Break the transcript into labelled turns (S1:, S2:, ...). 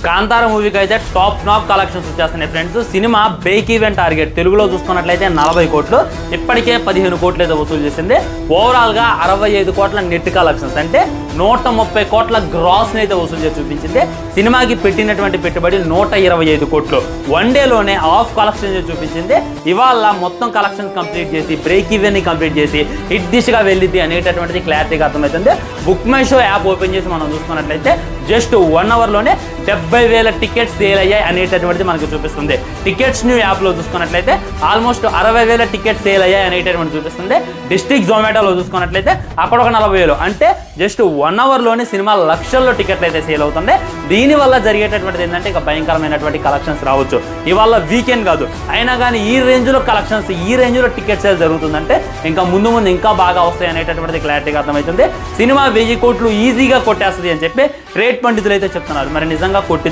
S1: కాంతార మూవీకి అయితే top nap collections వచ్చేస్తున్నాయి friends. Cinema break even target తెలుగులో చూసుకున్నట్లయితే 40 కోట్లు, ఇప్పటికే 15 కోట్లు అయితే వసూలు చేసింది. ఓవరాల్గా 65 కోట్ల నెట్ కలెక్షన్స్ అంటే 130 కోట్ల గ్రాస్ని అయితే వసూలు చేసి చూపించింది. సినిమాకి పెట్టినటువంటి పెట్టుబడి 125 కోట్లు. వన్ డేలోనే ఆఫ్ కలెక్షన్ చూపించింది. ఇవాళ మొత్తం కలెక్షన్స్ కంప్లీట్ చేసి బ్రేక్ ఈవెన్ని కంప్లీట్ చేసి హిట్ దిశగా వెళ్ళింది అనేటటువంటిది క్లారిటీగా అర్థమవుతుంది. Book my show app open చేసి మనం చూసుకున్నట్లయితే జస్ట్ 1 అవర్లోనే 70,000 టికెట్స్ సేల్ అయ్యాయి అనేటటువంటిది మనకు చూపిస్తుంది. టికెట్స్ న్యూ యాప్లో చూసుకున్నట్లయితే ఆల్మోస్ట్ 60,000 టికెట్స్ సేల్ అయ్యాయి అనేటటువంటి చూపిస్తుంది. డిస్ట్రిక్ట్ జొమాటోలో చూసుకున్నట్లయితే అక్కడ ఒక 40,000, అంటే జస్ట్ 1 అవర్లోనే సినిమా లక్షల్లో టికెట్లు అయితే సేల్ అవుతుంది. దీనివల్ల జరిగేటటువంటిది ఏంటంటే ఇంకా భయంకరమైనటువంటి కలెక్షన్స్ రావచ్చు. ఇవాళ వీకెండ్ కాదు అయినా కానీ ఈ రేంజ్లో కలెక్షన్స్, ఈ రేంజ్లో టికెట్ సేల్ జరుగుతుందంటే ఇంకా ముందు ఇంకా బాగా వస్తాయి అనేటటువంటిది క్లారిటీగా అర్థమవుతుంది. సినిమా 1000 కోట్లు ఈజీగా కొట్టేస్తుంది అని చెప్పి ట్రేడ్ పండితులు అయితే చెప్తున్నారు. మరి నిజంగా